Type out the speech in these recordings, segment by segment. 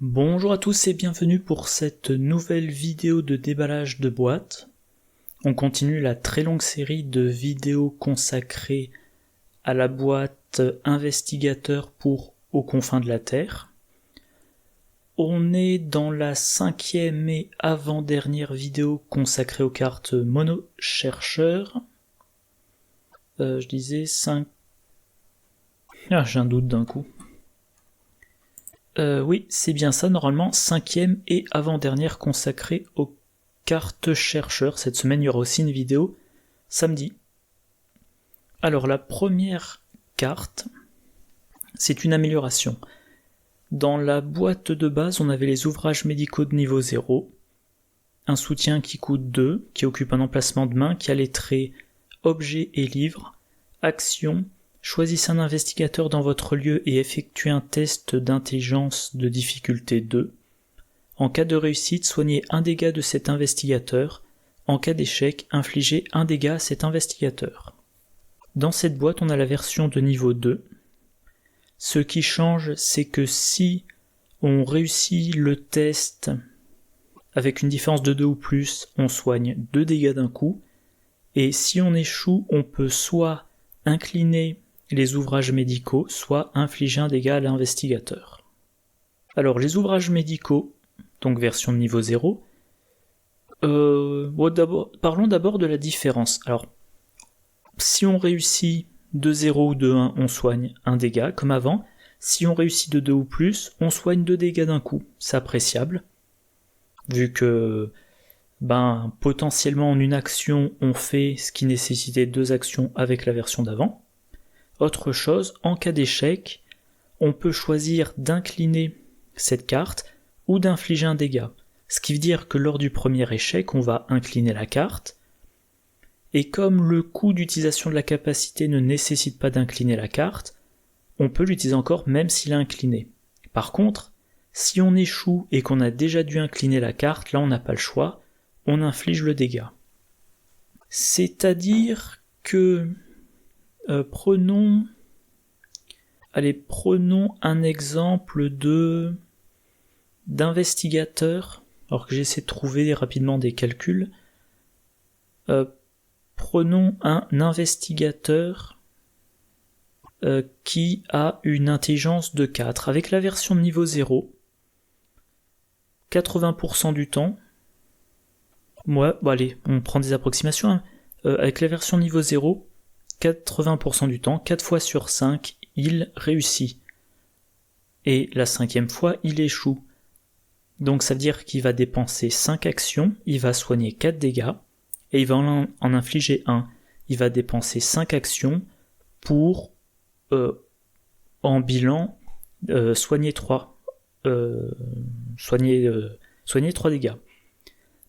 Bonjour à tous et bienvenue pour cette nouvelle vidéo de déballage de boîtes. On continue la très longue série de vidéos consacrées à la boîte investigateur pour Aux confins de la Terre. On est dans la 5e et avant-dernière vidéo consacrée aux cartes mono chercheurs. Je disais 5... Ah, j'ai un doute d'un coup. Oui, c'est bien ça, normalement, 5e et avant-dernière consacrée aux cartes chercheurs. Cette semaine, il y aura aussi une vidéo samedi. Alors, la première carte, c'est une amélioration. Dans la boîte de base, on avait les ouvrages médicaux de niveau 0, un soutien qui coûte 2, qui occupe un emplacement de main, qui a les traits objets et livres, action. Choisissez un investigateur dans votre lieu et effectuez un test d'intelligence de difficulté 2. En cas de réussite, soignez un dégât de cet investigateur. En cas d'échec, infligez un dégât à cet investigateur. Dans cette boîte, on a la version de niveau 2. Ce qui change, c'est que si on réussit le test avec une différence de 2 ou plus, on soigne 2 dégâts d'un coup. Et si on échoue, on peut soit incliner les ouvrages médicaux, soit infliger un dégât à l'investigateur. Alors les ouvrages médicaux, donc version de niveau 0, parlons d'abord de la différence. Alors, si on réussit de 0 ou de 1, on soigne un dégât, comme avant. Si on réussit de 2 ou plus, on soigne 2 dégâts d'un coup. C'est appréciable, vu que potentiellement en une action, on fait ce qui nécessitait 2 actions avec la version d'avant. Autre chose, en cas d'échec, on peut choisir d'incliner cette carte ou d'infliger un dégât. Ce qui veut dire que lors du premier échec, on va incliner la carte, et comme le coût d'utilisation de la capacité ne nécessite pas d'incliner la carte, on peut l'utiliser encore même s'il est incliné. Par contre, si on échoue et qu'on a déjà dû incliner la carte, là on n'a pas le choix, on inflige le dégât. C'est-à-dire que prenons un exemple d'investigateur, alors que j'essaie de trouver rapidement des calculs. Prenons un investigateur qui a une intelligence de 4. Avec la version de niveau 0, 80% du temps, allez, on prend des approximations, avec la version niveau 0, 80% du temps, 4 fois sur 5, il réussit. Et la 5e fois, il échoue. Donc ça veut dire qu'il va dépenser 5 actions, il va soigner 4 dégâts, et il va en infliger 1. Il va dépenser 5 actions pour, en bilan, soigner 3. Soigner 3 dégâts.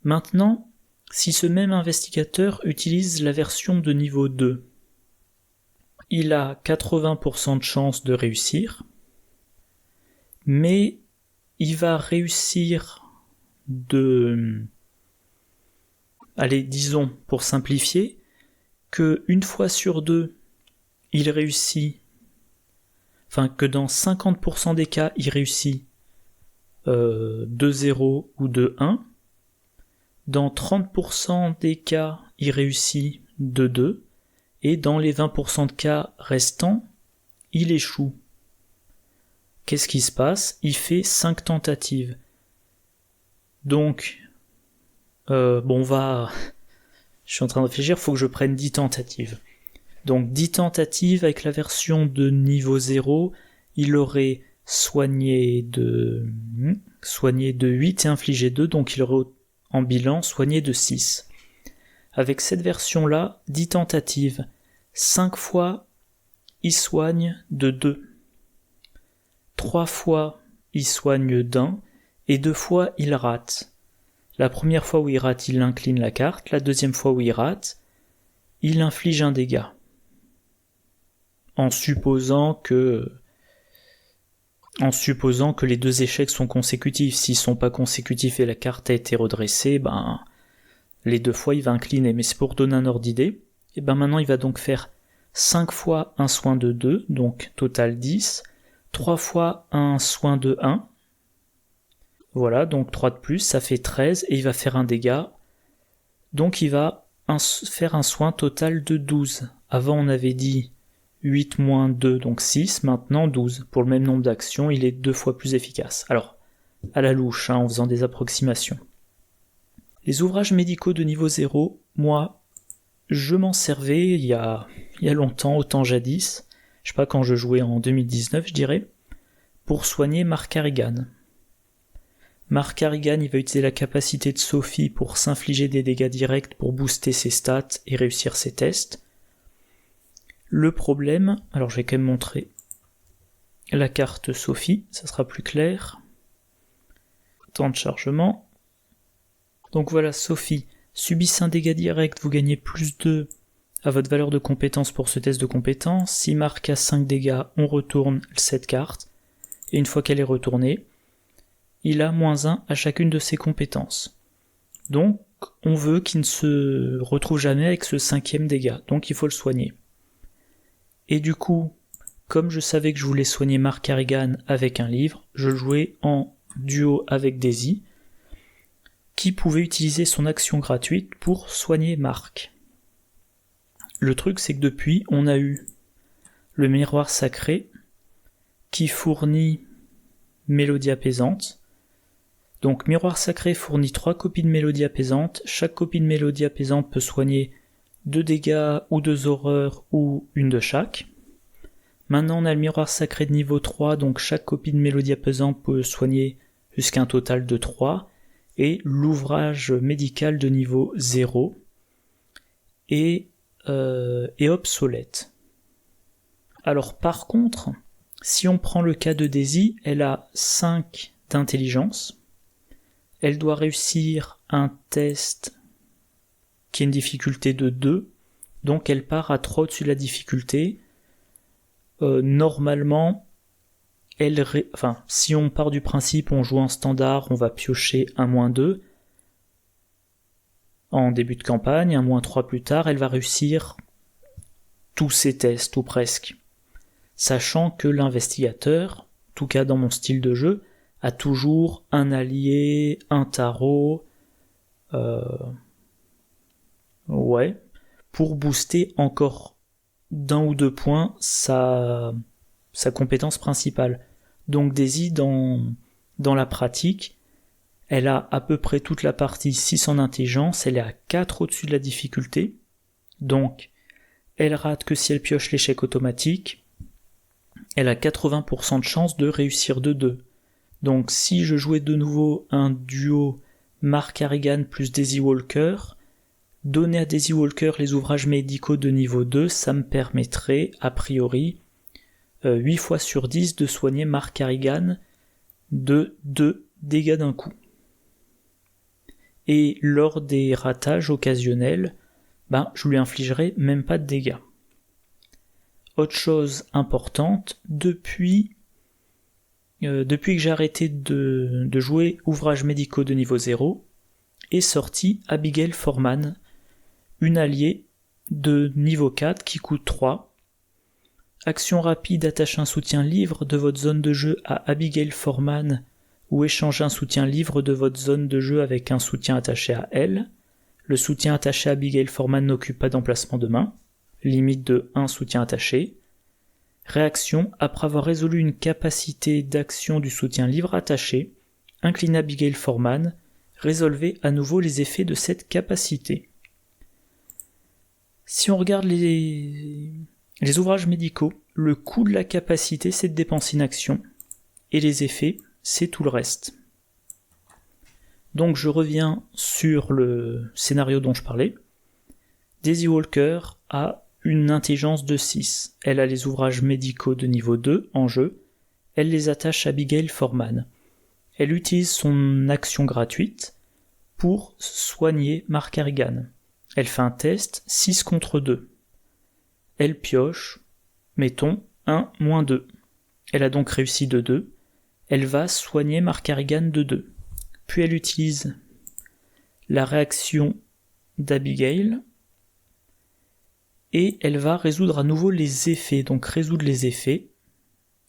Maintenant, si ce même investigateur utilise la version de niveau 2, il a 80% de chance de réussir, mais il va réussir disons, pour simplifier, que une fois sur 2, il réussit, que dans 50% des cas, il réussit 2-0 ou 2-1, dans 30% des cas, il réussit 2-2, et dans les 20% de cas restants, il échoue. Qu'est-ce qui se passe ? Il fait 5 tentatives. Donc, je suis en train de réfléchir, il faut que je prenne 10 tentatives. Donc 10 tentatives avec la version de niveau 0, il aurait soigné de 8 et infligé 2, donc il aurait en bilan soigné de 6. Avec cette version-là, 10 tentatives, 5 fois, il soigne de 2. 3 fois, il soigne d'1, et 2 fois, il rate. La première fois où il rate, il incline la carte, la deuxième fois où il rate, il inflige un dégât. En supposant que les 2 échecs sont consécutifs. S'ils sont pas consécutifs et la carte a été redressée, les 2 fois il va incliner, mais c'est pour donner un ordre d'idée. Et maintenant il va donc faire 5 fois un soin de 2, donc total 10, 3 fois un soin de 1, Voilà, donc 3 de plus, ça fait 13, et il va faire un dégât. Donc il va faire un soin total de 12. Avant on avait dit 8 moins 2, donc 6, maintenant 12. Pour le même nombre d'actions, il est 2 fois plus efficace. Alors, à la louche, en faisant des approximations. Les ouvrages médicaux de niveau 0, moi, je m'en servais il y a longtemps, autant jadis, je sais pas, quand je jouais en 2019, je dirais, pour soigner Mark Harrigan. Mark Harrigan, il va utiliser la capacité de Sophie pour s'infliger des dégâts directs pour booster ses stats et réussir ses tests. Le problème, alors je vais quand même montrer la carte Sophie, ça sera plus clair. Temps de chargement. Donc voilà, Sophie, subissez un dégât direct, vous gagnez plus 2 à votre valeur de compétence pour ce test de compétence. Si Mark a 5 dégâts, on retourne cette carte. Et une fois qu'elle est retournée, il a -1 à chacune de ses compétences. Donc, on veut qu'il ne se retrouve jamais avec ce 5e dégât, donc il faut le soigner. Et du coup, comme je savais que je voulais soigner Mark Harrigan avec un livre, je jouais en duo avec Daisy, qui pouvait utiliser son action gratuite pour soigner Mark. Le truc, c'est que depuis, on a eu le miroir sacré, qui fournit mélodie apaisante. Donc miroir sacré fournit 3 copies de mélodie apaisante. Chaque copie de mélodie apaisante peut soigner 2 dégâts ou 2 horreurs ou une de chaque. Maintenant on a le miroir sacré de niveau 3, donc chaque copie de mélodie apaisante peut soigner jusqu'à un total de 3. Et l'ouvrage médical de niveau 0 est obsolète. Alors par contre, si on prend le cas de Daisy, elle a 5 d'intelligence. Elle doit réussir un test qui a une difficulté de 2, donc elle part à 3 au-dessus de la difficulté. Normalement, si on part du principe on joue en standard, on va piocher un -2 en début de campagne, un -3 plus tard, elle va réussir tous ses tests, ou presque. Sachant que l'investigateur, en tout cas dans mon style de jeu, a toujours un allié, un tarot, pour booster encore d'1 ou 2 points sa compétence principale. Donc Daisy, dans la pratique, elle a à peu près toute la partie 6 en intelligence, elle est à 4 au-dessus de la difficulté, donc elle rate que si elle pioche l'échec automatique, elle a 80% de chance de réussir de 2. Donc si je jouais de nouveau un duo Mark Harrigan plus Daisy Walker, donner à Daisy Walker les ouvrages médicaux de niveau 2, ça me permettrait, a priori, 8 fois sur 10 de soigner Mark Harrigan de 2 dégâts d'un coup. Et lors des ratages occasionnels, je lui infligerai même pas de dégâts. Autre chose importante, depuis que j'ai arrêté de jouer ouvrages médicaux de niveau 0, est sortie Abigail Forman, une alliée de niveau 4 qui coûte 3. Action rapide, attache un soutien livre de votre zone de jeu à Abigail Forman ou échange un soutien livre de votre zone de jeu avec un soutien attaché à elle. Le soutien attaché à Abigail Forman n'occupe pas d'emplacement de main. Limite de 1 soutien attaché. Réaction, après avoir résolu une capacité d'action du soutien livre attaché, inclinez Abigail Forman, résolvez à nouveau les effets de cette capacité. Si on regarde les ouvrages médicaux, le coût de la capacité c'est de dépenser une action, et les effets c'est tout le reste. Donc je reviens sur le scénario dont je parlais. Daisy Walker a une intelligence de 6. Elle a les ouvrages médicaux de niveau 2 en jeu. Elle les attache à Abigail Forman. Elle utilise son action gratuite pour soigner Mark Harrigan. Elle fait un test 6 contre 2. Elle pioche, mettons, 1 - 2. Elle a donc réussi de 2. Elle va soigner Mark Harrigan de 2. Puis elle utilise la réaction d'Abigail et elle va résoudre à nouveau les effets. Donc résoudre les effets,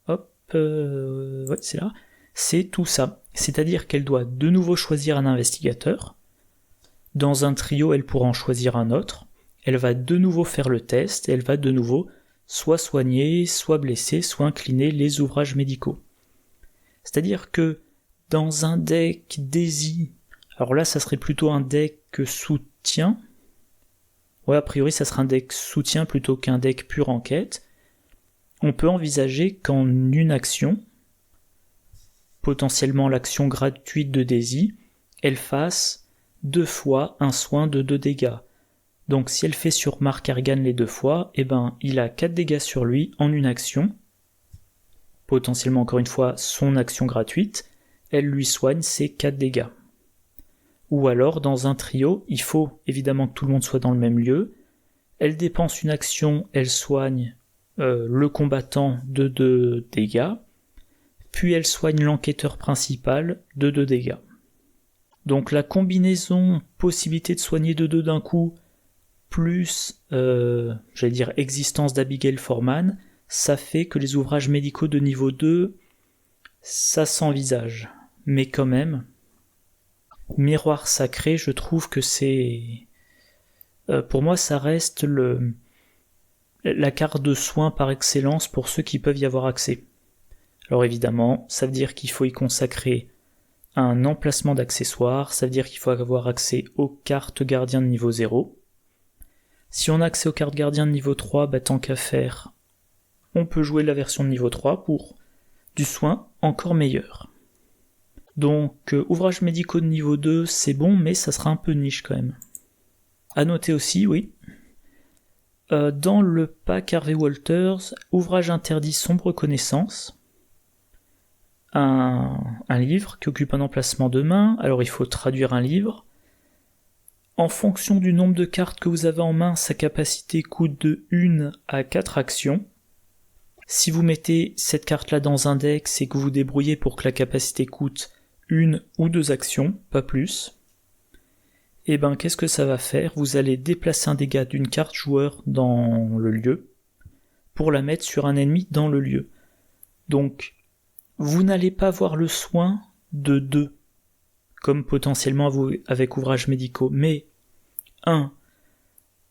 hop, c'est là, c'est tout ça. C'est-à-dire qu'elle doit de nouveau choisir un investigateur. Dans un trio, elle pourra en choisir un autre. Elle va de nouveau faire le test et elle va de nouveau soit soigner, soit blesser, soit incliner les ouvrages médicaux. C'est-à-dire que dans un deck Daisy, alors là ça serait plutôt un deck soutien. Ouais, a priori ça sera un deck soutien plutôt qu'un deck pure enquête. On peut envisager qu'en une action, potentiellement l'action gratuite de Daisy, elle fasse 2 fois un soin de 2 dégâts. Donc si elle fait sur Mark Harrigan les 2 fois, il a 4 dégâts sur lui en une action. Potentiellement encore une fois son action gratuite, elle lui soigne ses 4 dégâts. Ou alors dans un trio, il faut évidemment que tout le monde soit dans le même lieu. Elle dépense une action, elle soigne le combattant de 2 dégâts, puis elle soigne l'enquêteur principal de 2 dégâts. Donc la combinaison possibilité de soigner de 2 d'un coup, plus existence d'Abigail Foreman, ça fait que les ouvrages médicaux de niveau 2, ça s'envisage. Mais quand même, Miroir Sacré, je trouve que c'est... pour moi, ça reste la carte de soin par excellence pour ceux qui peuvent y avoir accès. Alors évidemment, ça veut dire qu'il faut y consacrer un emplacement d'accessoires, ça veut dire qu'il faut avoir accès aux cartes gardiens de niveau 0. Si on a accès aux cartes gardiens de niveau 3, tant qu'à faire, on peut jouer la version de niveau 3 pour du soin encore meilleur. Donc, ouvrages médicaux de niveau 2, c'est bon, mais ça sera un peu niche quand même. À noter aussi, oui, dans le pack Harvey Walters, ouvrage interdit sombre connaissance, un livre qui occupe un emplacement de main, alors il faut traduire un livre. En fonction du nombre de cartes que vous avez en main, sa capacité coûte de 1 à 4 actions. Si vous mettez cette carte-là dans un deck, c'est que vous vous débrouillez pour que la capacité coûte 1 ou 2 actions, pas plus. Et qu'est-ce que ça va faire ? Vous allez déplacer un dégât d'une carte joueur dans le lieu pour la mettre sur un ennemi dans le lieu. Donc, vous n'allez pas avoir le soin de 2, comme potentiellement avec ouvrages médicaux, mais 1,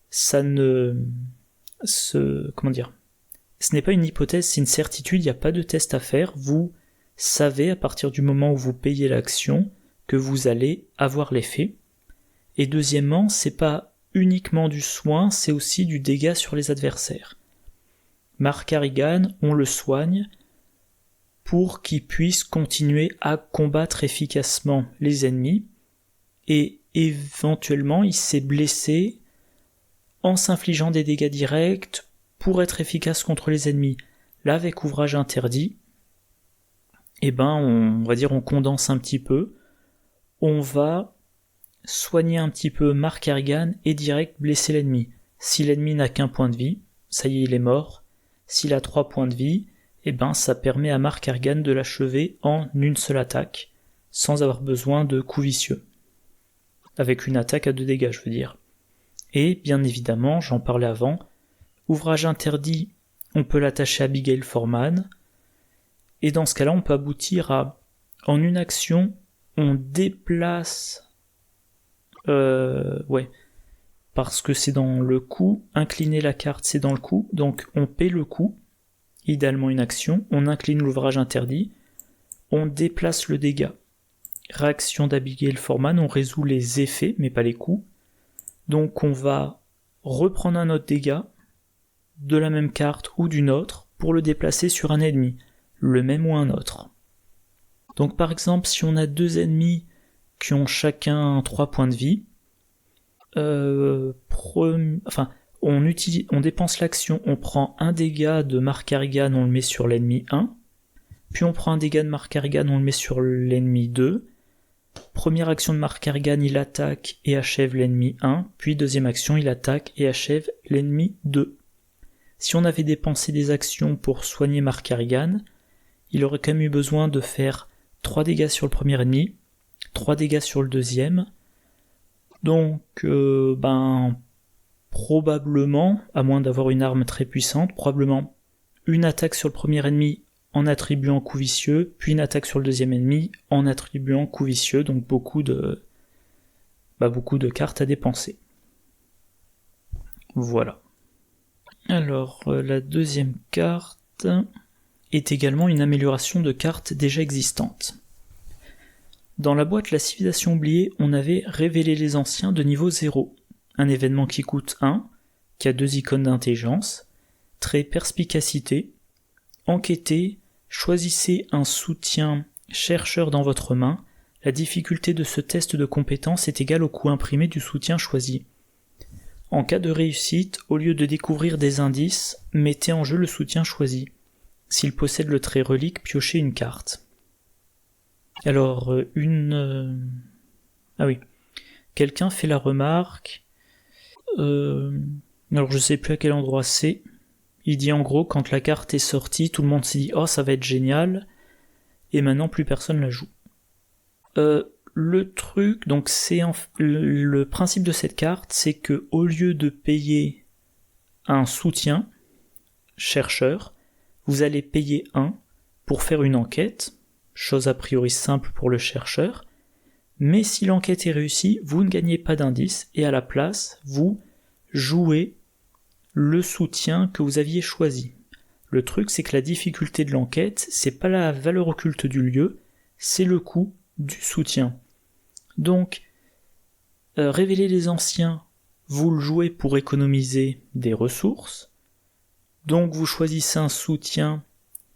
ça ne... ce n'est pas une hypothèse, c'est une certitude, il n'y a pas de test à faire, vous savez à partir du moment où vous payez l'action que vous allez avoir l'effet. Et deuxièmement, c'est pas uniquement du soin, c'est aussi du dégât sur les adversaires. Mark Harrigan, on le soigne pour qu'il puisse continuer à combattre efficacement les ennemis, et éventuellement il s'est blessé en s'infligeant des dégâts directs pour être efficace contre les ennemis. Là, avec ouvrage interdit, on va dire on condense un petit peu, on va soigner un petit peu Mark Harrigan et direct blesser l'ennemi. Si l'ennemi n'a qu'un point de vie, ça y est, il est mort. S'il a 3 points de vie, ça permet à Mark Harrigan de l'achever en une seule attaque, sans avoir besoin de coups vicieux. Avec une attaque à 2 dégâts, je veux dire. Et, bien évidemment, j'en parlais avant, ouvrage interdit, on peut l'attacher à Abigail Foreman, et dans ce cas-là, on peut aboutir à, en une action, on déplace... parce que c'est dans le coup, incliner la carte c'est dans le coup, donc on paie le coup, idéalement une action, on incline l'ouvrage interdit, on déplace le dégât. Réaction d'Abigail Foreman, on résout les effets, mais pas les coups. Donc on va reprendre un autre dégât, de la même carte ou d'une autre, pour le déplacer sur un ennemi, le même ou un autre. Donc par exemple, si on a 2 ennemis qui ont chacun 3 points de vie, on dépense l'action, on prend un dégât de Mark Harrigan, on le met sur l'ennemi 1, puis on prend un dégât de Mark Harrigan, on le met sur l'ennemi 2, première action de Mark Harrigan, il attaque et achève l'ennemi 1, puis deuxième action, il attaque et achève l'ennemi 2. Si on avait dépensé des actions pour soigner Mark Harrigan, il aurait quand même eu besoin de faire 3 dégâts sur le premier ennemi, 3 dégâts sur le deuxième, donc probablement, à moins d'avoir une arme très puissante, probablement une attaque sur le premier ennemi en attribuant coup vicieux, puis une attaque sur le deuxième ennemi en attribuant coup vicieux, donc beaucoup de cartes à dépenser. Voilà. Alors, la deuxième carte est également une amélioration de cartes déjà existantes. Dans la boîte La Civilisation oubliée, on avait Révéler les anciens de niveau 0, un événement qui coûte 1, qui a 2 icônes d'intelligence, trait perspicacité, enquêtez, choisissez un soutien chercheur dans votre main, la difficulté de ce test de compétence est égale au coût imprimé du soutien choisi. En cas de réussite, au lieu de découvrir des indices, mettez en jeu le soutien choisi. S'il possède le trait relique, piochez une carte. Alors, quelqu'un fait la remarque, alors je sais plus à quel endroit c'est, il dit en gros, quand la carte est sortie, tout le monde s'est dit « Oh, ça va être génial », et maintenant plus personne la joue. Le truc, donc le principe de cette carte, c'est que au lieu de payer un soutien chercheur, vous allez payer 1 pour faire une enquête, chose a priori simple pour le chercheur, mais si l'enquête est réussie, vous ne gagnez pas d'indice, et à la place, vous jouez le soutien que vous aviez choisi. Le truc, c'est que la difficulté de l'enquête, c'est pas la valeur occulte du lieu, c'est le coût du soutien. Donc, Révéler les anciens, vous le jouez pour économiser des ressources, donc vous choisissez un soutien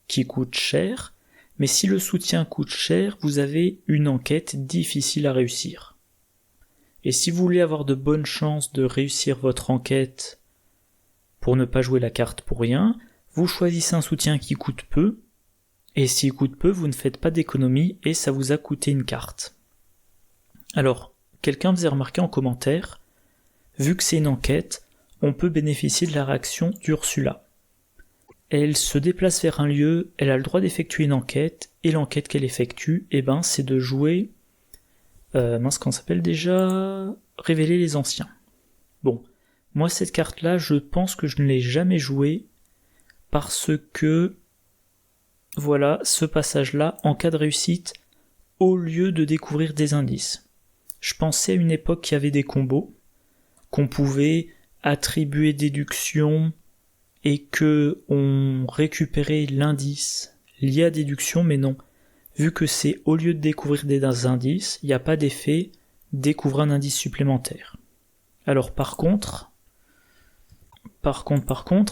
qui coûte cher, mais si le soutien coûte cher, vous avez une enquête difficile à réussir. Et si vous voulez avoir de bonnes chances de réussir votre enquête pour ne pas jouer la carte pour rien, vous choisissez un soutien qui coûte peu, et s'il coûte peu, vous ne faites pas d'économie et ça vous a coûté une carte. Alors, quelqu'un faisait remarquer en commentaire, vu que c'est une enquête, on peut bénéficier de la réaction d'Ursula. Elle se déplace vers un lieu, elle a le droit d'effectuer une enquête, et l'enquête qu'elle effectue, c'est de jouer... comment ça s'appelle déjà ? Révéler les anciens. Bon, moi cette carte-là, je pense que je ne l'ai jamais jouée, parce que... Voilà, ce passage-là, en cas de réussite, au lieu de découvrir des indices. Je pensais à une époque qu'il y avait des combos, qu'on pouvait attribuer déduction et que on récupérait l'indice lié à déduction, mais non. Vu que c'est au lieu de découvrir des indices, il n'y a pas d'effet découvrir un indice supplémentaire. Alors par contre,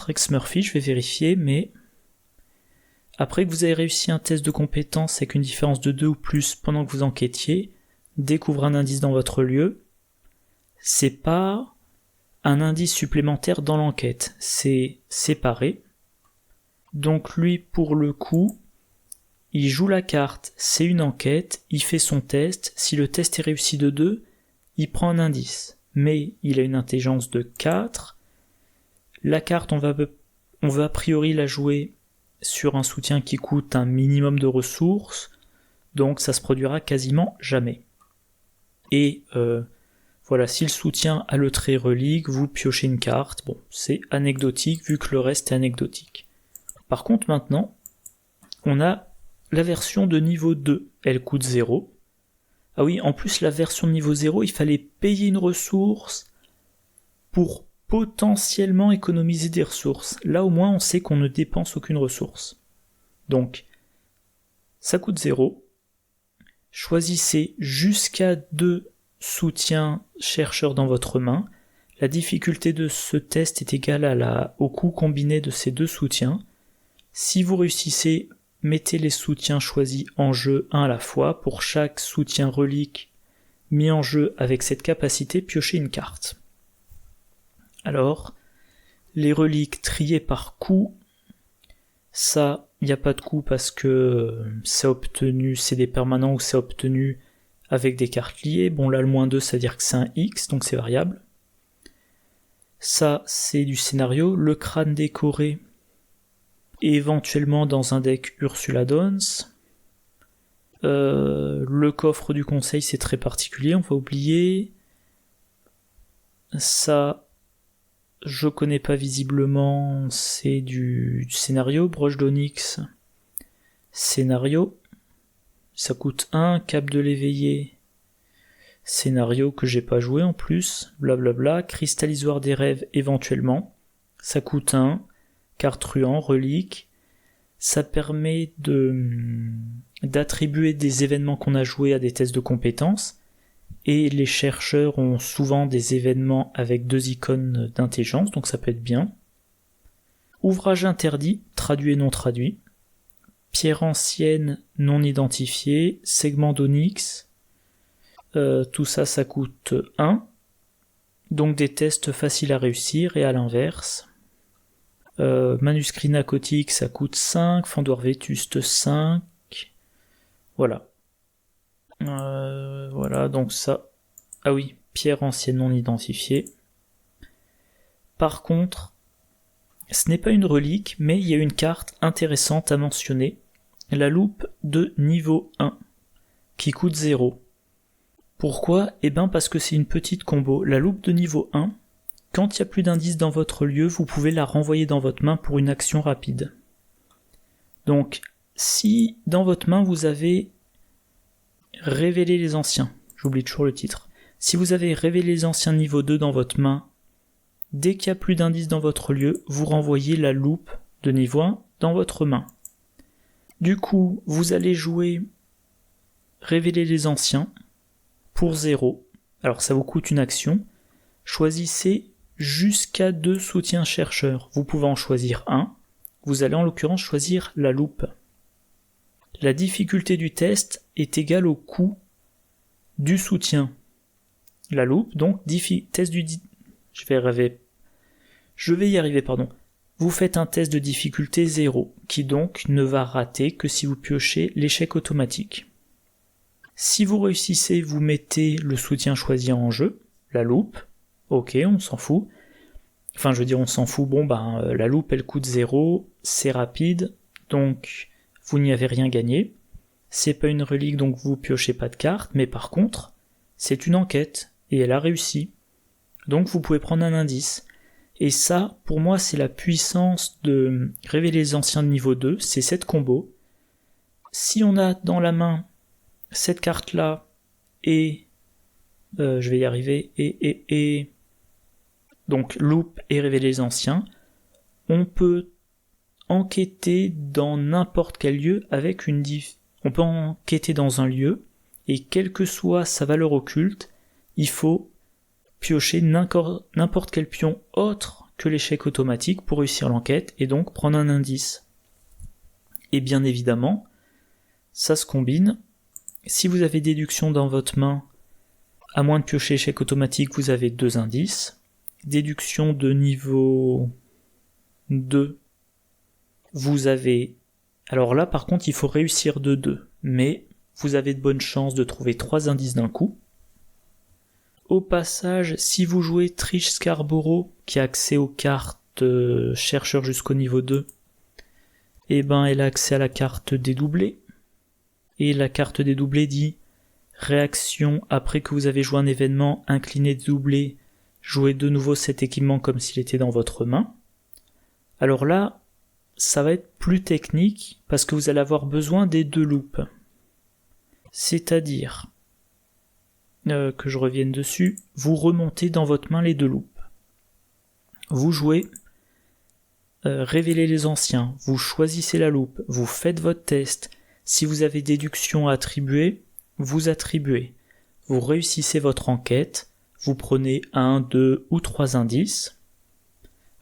ex-Murphy, je vais vérifier, mais après que vous avez réussi un test de compétence avec une différence de 2 ou plus pendant que vous enquêtiez, découvrir un indice dans votre lieu, c'est pas un indice supplémentaire dans l'enquête, c'est séparé. Donc lui, pour le coup, il joue la carte, c'est une enquête, il fait son test, si le test est réussi de 2, il prend un indice, mais il a une intelligence de 4, la carte on va a priori la jouer sur un soutien qui coûte un minimum de ressources, donc ça se produira quasiment jamais. Et voilà, si le soutien a le trait relique, vous piochez une carte, bon, c'est anecdotique vu que le reste est anecdotique. Par contre maintenant, on a la version de niveau 2, elle coûte 0. Ah oui, en plus la version de niveau 0, il fallait payer une ressource pour potentiellement économiser des ressources. Là au moins on sait qu'on ne dépense aucune ressource. Donc, ça coûte 0. Choisissez jusqu'à 2 soutiens chercheurs dans votre main. La difficulté de ce test est égale au coût combiné de ces 2 soutiens. Si vous réussissez, mettez les soutiens choisis en jeu un à la fois. Pour chaque soutien relique mis en jeu avec cette capacité, piochez une carte. Alors, les reliques triées par coût, ça, il n'y a pas de coût parce que c'est obtenu, c'est des permanents ou c'est obtenu avec des cartes liées. Bon là le -2 ça veut dire que c'est un X, donc c'est variable. Ça c'est du scénario, le crâne décoré, éventuellement dans un deck Ursula Dons. Le coffre du conseil c'est très particulier, on va oublier. Ça, je connais pas visiblement, c'est du scénario, broche d'onyx. Scénario, ça coûte 1, cap de l'éveillé, scénario que j'ai pas joué en plus, blablabla, cristallisoire des rêves éventuellement, ça coûte 1, carte truand, relique, ça permet d'attribuer des événements qu'on a joués à des tests de compétences, et les chercheurs ont souvent des événements avec 2 icônes d'intelligence, donc ça peut être bien. Ouvrage interdit, traduit et non traduit. Pierre ancienne non identifiée, segment d'onyx, tout ça, ça coûte 1. Donc des tests faciles à réussir, et à l'inverse. Manuscrit narcotique, ça coûte 5. Fandor vétuste, 5. Voilà. Voilà, donc ça... Ah oui, pierre ancienne non identifiée. Par contre, ce n'est pas une relique, mais il y a une carte intéressante à mentionner. La loupe de niveau 1, qui coûte 0. Pourquoi ? Eh ben parce que c'est une petite combo. La loupe de niveau 1, quand il n'y a plus d'indices dans votre lieu, vous pouvez la renvoyer dans votre main pour une action rapide. Donc, si dans votre main vous avez révélé les anciens, j'oublie toujours le titre, si vous avez révélé les anciens niveau 2 dans votre main, dès qu'il n'y a plus d'indices dans votre lieu, vous renvoyez la loupe de niveau 1 dans votre main. Du coup, vous allez jouer révéler les anciens pour 0. Alors ça vous coûte une action. Choisissez jusqu'à 2 soutiens chercheurs. Vous pouvez en choisir un. Vous allez en l'occurrence choisir la loupe. La difficulté du test est égale au coût du soutien. La loupe, donc, test du... Je vais y arriver, pardon. Vous faites un test de difficulté 0, qui donc ne va rater que si vous piochez l'échec automatique. Si vous réussissez, vous mettez le soutien choisi en jeu, la loupe, ok, on s'en fout. Enfin, je veux dire, on s'en fout, la loupe, elle coûte 0, c'est rapide, donc vous n'y avez rien gagné. C'est pas une relique, donc vous piochez pas de carte, mais par contre, c'est une enquête, et elle a réussi. Donc vous pouvez prendre un indice. Et ça, pour moi, c'est la puissance de révéler les anciens de niveau 2, c'est cette combo. Si on a dans la main cette carte-là, et... je vais y arriver, et... Donc, loupe et révéler les anciens, on peut enquêter dans n'importe quel lieu avec une on peut enquêter dans un lieu, et quelle que soit sa valeur occulte, il faut piocher n'importe quel pion autre que l'échec automatique pour réussir l'enquête et donc prendre un indice. Et bien évidemment, ça se combine. Si vous avez déduction dans votre main, à moins de piocher échec automatique, vous avez 2 indices. Déduction de niveau 2, vous avez... Alors là, par contre, il faut réussir de 2, mais vous avez de bonnes chances de trouver 3 indices d'un coup. Au passage, si vous jouez Trish Scarborough, qui a accès aux cartes chercheurs jusqu'au niveau 2, elle a accès à la carte dédoublée. Et la carte dédoublée dit réaction après que vous avez joué un événement, incliné dédoublé, jouez de nouveau cet équipement comme s'il était dans votre main. Alors là, ça va être plus technique parce que vous allez avoir besoin des 2 loupes. C'est-à-dire... que je revienne dessus, vous remontez dans votre main les 2 loupes. Vous jouez révéler les anciens, vous choisissez la loupe, vous faites votre test. Si vous avez déduction à attribuer, vous attribuez. Vous réussissez votre enquête, vous prenez 1, 2 ou 3 indices.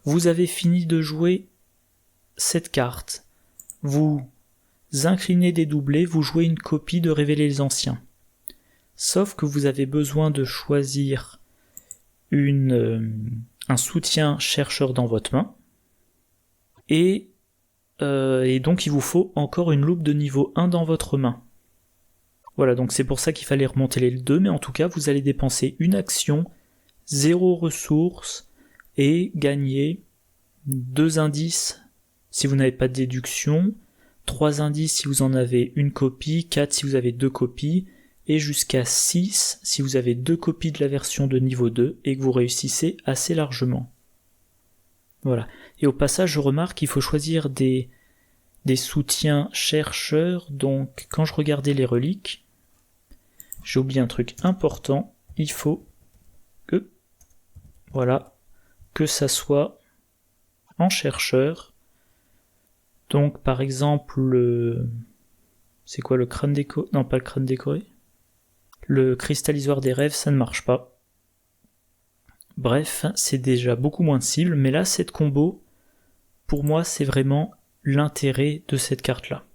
Vous avez fini de jouer cette carte. Vous inclinez dédoublé, vous jouez une copie de révéler les anciens. Sauf que vous avez besoin de choisir un soutien chercheur dans votre main. Et donc il vous faut encore une loupe de niveau 1 dans votre main. Voilà, donc c'est pour ça qu'il fallait remonter les 2, mais en tout cas vous allez dépenser une action, 0 ressources, et gagner 2 indices si vous n'avez pas de déduction, 3 indices si vous en avez une copie, 4 si vous avez 2 copies, et jusqu'à 6 si vous avez 2 copies de la version de niveau 2 et que vous réussissez assez largement. Voilà. Et au passage, je remarque qu'il faut choisir des des soutiens chercheurs. Donc quand je regardais les reliques, j'ai oublié un truc important, il faut que, voilà, que ça soit en chercheur. Donc par exemple, c'est quoi le crâne décoré? Non, pas le crâne décoré. Le cristallisoire des rêves, ça ne marche pas. Bref, c'est déjà beaucoup moins de cibles, mais là, cette combo, pour moi, c'est vraiment l'intérêt de cette carte-là.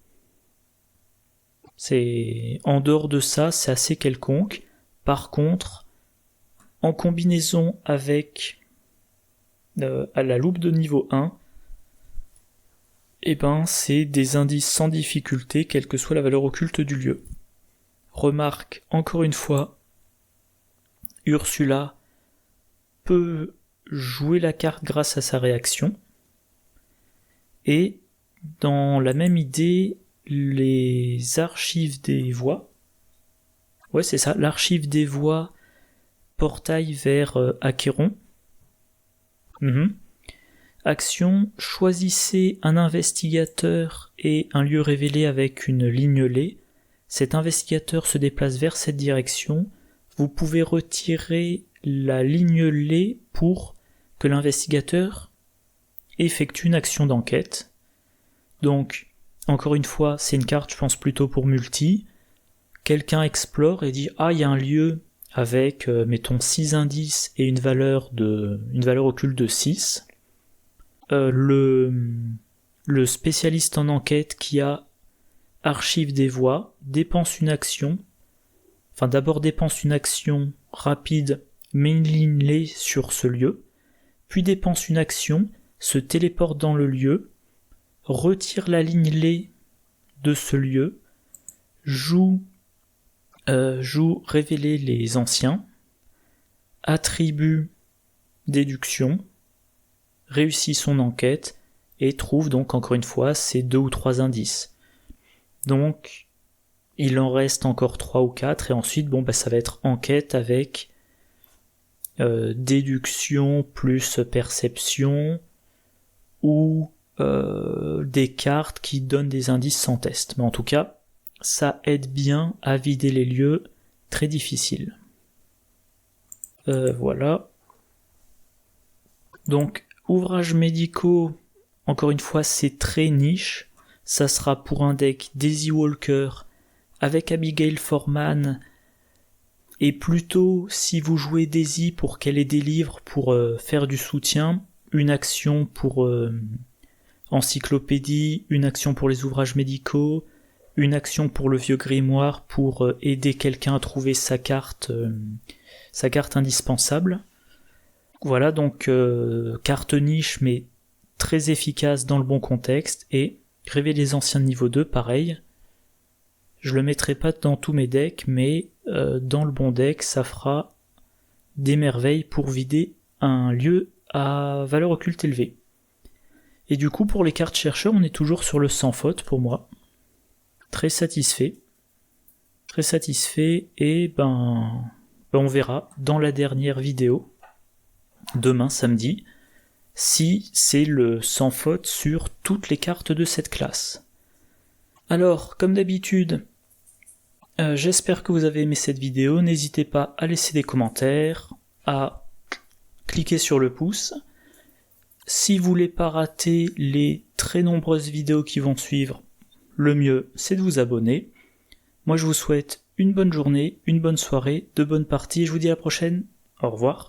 En dehors de ça, c'est assez quelconque. Par contre, en combinaison avec à la loupe de niveau 1, c'est des indices sans difficulté, quelle que soit la valeur occulte du lieu. Remarque, encore une fois, Ursula peut jouer la carte grâce à sa réaction. Et dans la même idée, les archives des voix, ouais c'est ça, l'archive des voix, portail vers Achéron. Action, choisissez un investigateur et un lieu révélé avec une ligne lait. Cet investigateur se déplace vers cette direction. Vous pouvez retirer la ligne lait pour que l'investigateur effectue une action d'enquête. Donc, encore une fois, c'est une carte, je pense, plutôt pour multi. Quelqu'un explore et dit « Ah, il y a un lieu avec, mettons, 6 indices et une valeur occulte de 6. » Le spécialiste en enquête qui a archive des voix dépense une action, d'abord dépense une action rapide, met une ligne lait sur ce lieu, puis dépense une action, se téléporte dans le lieu, retire la ligne lait de ce lieu, joue révéler les anciens, attribue déduction, réussit son enquête et trouve donc encore une fois ces 2 ou 3 indices. Donc il en reste encore 3 ou 4 et ensuite ça va être enquête avec déduction plus perception ou des cartes qui donnent des indices sans test. Mais en tout cas, ça aide bien à vider les lieux très difficiles. Voilà. Donc, ouvrages médicaux, encore une fois, c'est très niche. Ça sera pour un deck Daisy Walker avec Abigail Foreman. Et plutôt, si vous jouez Daisy pour qu'elle ait des livres pour faire du soutien, une action pour encyclopédie, une action pour les ouvrages médicaux, une action pour le vieux grimoire pour aider quelqu'un à trouver sa carte indispensable. Voilà, donc carte niche mais très efficace dans le bon contexte, et révéler les anciens de niveau 2, pareil. Je le mettrai pas dans tous mes decks, mais dans le bon deck, ça fera des merveilles pour vider un lieu à valeur occulte élevée. Et du coup, pour les cartes chercheurs, on est toujours sur le sans faute pour moi. Très satisfait. Très satisfait, et on verra dans la dernière vidéo, demain samedi, si c'est le sans faute sur toutes les cartes de cette classe. Alors, comme d'habitude, j'espère que vous avez aimé cette vidéo. N'hésitez pas à laisser des commentaires, à cliquer sur le pouce. Si vous voulez pas rater les très nombreuses vidéos qui vont suivre, le mieux c'est de vous abonner. Moi je vous souhaite une bonne journée, une bonne soirée, de bonnes parties, je vous dis à la prochaine, au revoir.